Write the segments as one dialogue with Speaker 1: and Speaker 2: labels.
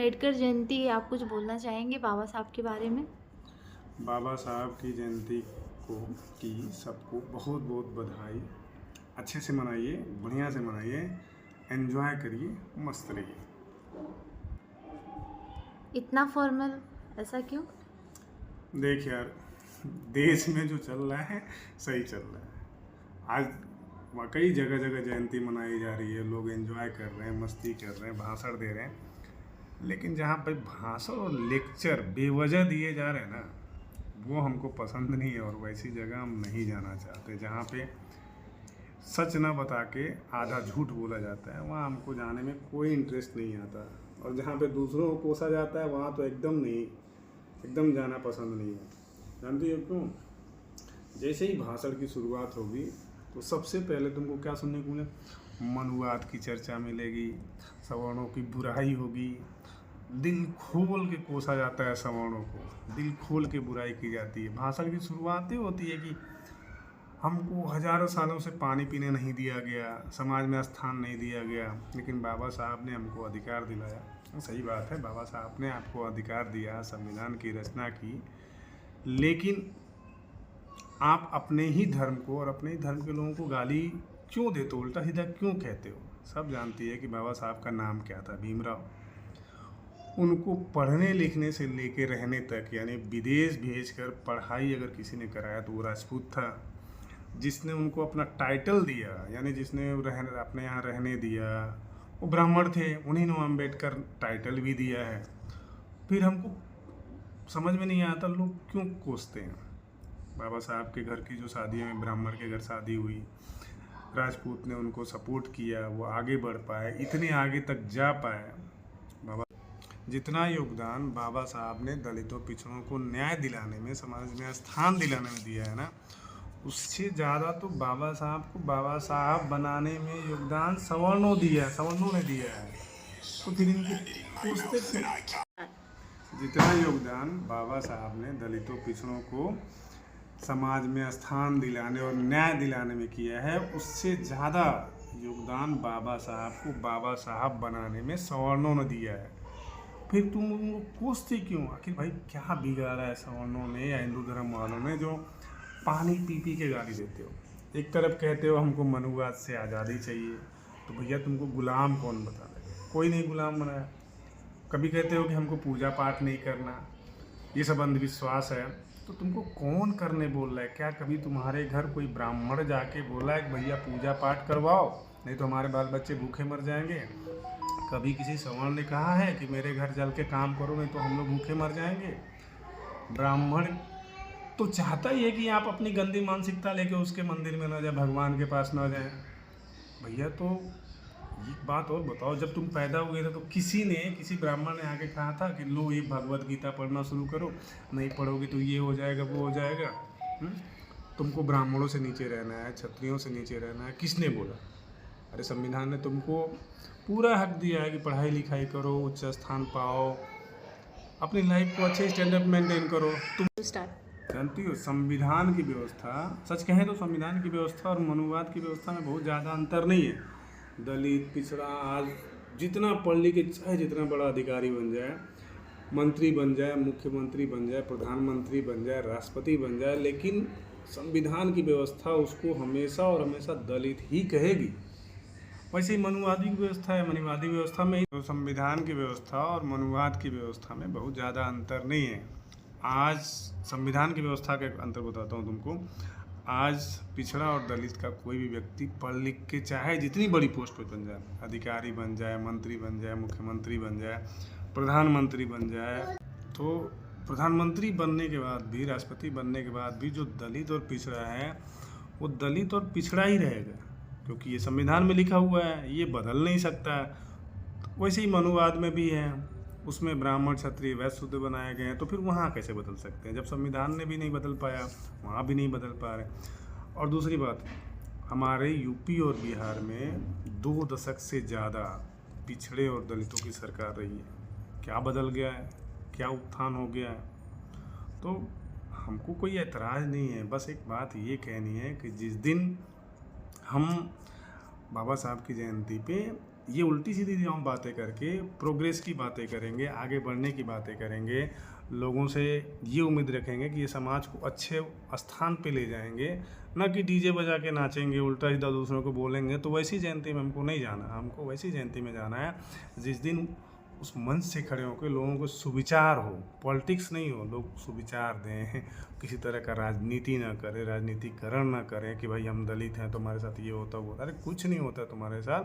Speaker 1: अम्बेडकर जयंती है, आप कुछ बोलना चाहेंगे बाबा साहब के बारे में?
Speaker 2: बाबा साहब की जयंती को की सबको बहुत बहुत बधाई। अच्छे से मनाइए, बढ़िया से मनाइए, एंजॉय करिए, मस्त रहिए।
Speaker 1: इतना फॉर्मल, ऐसा क्यों?
Speaker 2: देख यार, देश में जो चल रहा है सही चल रहा है। आज कई जगह जगह जयंती मनाई जा रही है, लोग एंजॉय कर रहे हैं, मस्ती कर रहे हैं, भाषण दे रहे हैं। लेकिन जहाँ पे भाषण और लेक्चर बेवजह दिए जा रहे हैं ना, वो हमको पसंद नहीं है। और वैसी जगह हम नहीं जाना चाहते जहाँ पे सच ना बता के आधा झूठ बोला जाता है। वहाँ हमको जाने में कोई इंटरेस्ट नहीं आता। और जहाँ पे दूसरों को कोसा जाता है वहाँ तो एकदम जाना पसंद नहीं है। जानती हो क्यों? जैसे ही भाषण की शुरुआत होगी तो सबसे पहले तुमको क्या सुनने को मिले? मनुवाद की चर्चा मिलेगी, सवर्णों की बुराई होगी। दिल खोल के कोसा जाता है सवर्णों को, दिल खोल के बुराई की जाती है। भाषण की शुरुआत ही होती है कि हमको हजारों सालों से पानी पीने नहीं दिया गया, समाज में स्थान नहीं दिया गया, लेकिन बाबा साहब ने हमको अधिकार दिलाया। सही बात है, बाबा साहब ने आपको अधिकार दिया, संविधान की रचना की, लेकिन आप अपने ही धर्म को और अपने ही धर्म के लोगों को गाली क्यों देते हो, उल्टा सीधा क्यों कहते हो? सब जानती है कि बाबा साहब का नाम क्या था, भीमराव। उनको पढ़ने लिखने से लेके रहने तक, यानी विदेश भेजकर पढ़ाई अगर किसी ने कराया तो वो राजपूत था। जिसने उनको अपना टाइटल दिया, यानी जिसने अपने यहाँ रहने दिया, वो ब्राह्मण थे। उन्हीं ने अम्बेडकर टाइटल भी दिया है। फिर हमको समझ में नहीं आता लोग क्यों कोसते हैं। बाबा साहब के घर की जो शादी में ब्राह्मण के घर शादी हुई, राजपूत ने उनको सपोर्ट किया, वो आगे बढ़ पाए, इतने आगे तक जा पाए। बाबा जितना योगदान बाबा साहब ने दलितों पिछड़ों को न्याय दिलाने में, समाज में स्थान दिलाने में दिया है ना, उससे ज़्यादा तो बाबा साहब को बाबा साहब बनाने में योगदान सवर्णों ने दिया है। तो फिर इनके उससे जितना योगदान बाबा साहब ने दलितों पिछड़ों को समाज में स्थान दिलाने और न्याय दिलाने में किया है, उससे ज़्यादा योगदान बाबा साहब को बाबा साहब बनाने में सवर्णों ने दिया है। फिर तुम उनको कोसते क्यों? आखिर भाई क्या बिगाड़ा है सवर्णों ने या हिंदू धर्म वालों ने जो पानी पी पी के गाली देते हो? एक तरफ कहते हो हमको मनुवाद से आज़ादी चाहिए, तो भैया तुमको गुलाम कौन बता देगा? कोई नहीं गुलाम बनाया। कभी कहते हो कि हमको पूजा पाठ नहीं करना, ये सब अंधविश्वास है, तो तुमको कौन करने बोल रहा है? क्या कभी तुम्हारे घर कोई ब्राह्मण जाके बोला है कि भैया पूजा पाठ करवाओ, नहीं तो हमारे बाल बच्चे भूखे मर जाएंगे? कभी किसी सवर्ण ने कहा है कि मेरे घर चल के काम करो, नहीं तो हम लोग भूखे मर जाएंगे? ब्राह्मण तो चाहता ही है कि आप अपनी गंदी मानसिकता लेके उसके मंदिर में ना जाए, भगवान के पास ना जाए। भैया तो एक बात और बताओ, जब तुम पैदा हुए थे तो किसी ब्राह्मण ने आके कहा था कि लो ये भगवत गीता पढ़ना शुरू करो, नहीं पढ़ोगे तो ये हो जाएगा, वो हो जाएगा? तुमको ब्राह्मणों से नीचे रहना है, क्षत्रियों से नीचे रहना है, किसने बोला? अरे संविधान ने तुमको पूरा हक दिया है कि पढ़ाई लिखाई करो, उच्च स्थान पाओ, अपनी लाइफ को अच्छे स्टैंडर्ड मेंटेन करो। तुम जानती हो संविधान की व्यवस्था, सच कहें तो संविधान की व्यवस्था और मनुवाद की व्यवस्था में बहुत ज़्यादा अंतर नहीं है। दलित पिछड़ा आज जितना पढ़ लिख के चाहे जितना बड़ा अधिकारी बन जाए, मंत्री बन जाए, मुख्यमंत्री बन जाए, प्रधानमंत्री बन जाए, राष्ट्रपति बन जाए, लेकिन संविधान की व्यवस्था उसको हमेशा और हमेशा दलित ही कहेगी। वैसे ही मनुवादी की व्यवस्था है, मनुवादी व्यवस्था में तो संविधान की व्यवस्था और मनुवाद की व्यवस्था में बहुत ज़्यादा अंतर नहीं है। आज संविधान की व्यवस्था के अंतर बताता हूँ तुमको। आज पिछड़ा और दलित का कोई भी व्यक्ति पढ़ लिख के चाहे जितनी बड़ी पोस्ट पर बन जाए, अधिकारी बन जाए, मंत्री बन जाए, मुख्यमंत्री बन जाए, प्रधानमंत्री बन जाए, तो प्रधानमंत्री बनने के बाद भी, राष्ट्रपति बनने के बाद भी जो दलित और पिछड़ा है वो दलित और पिछड़ा ही रहेगा, क्योंकि ये संविधान में लिखा हुआ है, ये बदल नहीं सकता। तो वैसे ही मनुवाद में भी है, उसमें ब्राह्मण क्षत्रिय वैश्य शूद्र बनाए गए हैं, तो फिर वहाँ कैसे बदल सकते हैं? जब संविधान ने भी नहीं बदल पाया, वहाँ भी नहीं बदल पा रहे। और दूसरी बात, हमारे यूपी और बिहार में 2 दशक से ज़्यादा पिछड़े और दलितों की सरकार रही है। क्या बदल गया है? क्या उत्थान हो गया है? तो हमको कोई ऐतराज़ नहीं है, बस एक बात ये कहनी है कि जिस दिन हम बाबा साहब की जयंती पे ये उल्टी सीधी जो हम बातें करके प्रोग्रेस की बातें करेंगे, आगे बढ़ने की बातें करेंगे, लोगों से ये उम्मीद रखेंगे कि ये समाज को अच्छे स्थान पे ले जाएंगे, ना कि डीजे बजा के नाचेंगे, उल्टा सीधा दूसरों को बोलेंगे। तो वैसी जयंती में हमको नहीं जाना, हमको वैसी जयंती में जाना है जिस दिन उस मंच से खड़े होकर लोगों को सुविचार हो, पॉलिटिक्स नहीं हो, लोग सुविचार दें, किसी तरह का राजनीति ना करें, राजनीतिकरण ना करें कि भाई हम दलित हैं तो हमारे साथ ये होता वो होता। अरे कुछ नहीं होता तुम्हारे साथ,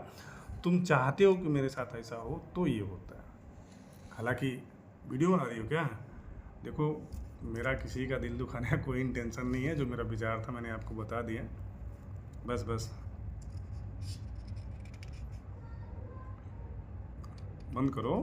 Speaker 2: तुम चाहते हो कि मेरे साथ ऐसा हो तो ये होता है। हालांकि वीडियो बना रही हो क्या? देखो, मेरा किसी का दिल दुखाने का कोई इंटेंशन नहीं है, जो मेरा विचार था मैंने आपको बता दिया। बस बंद करो।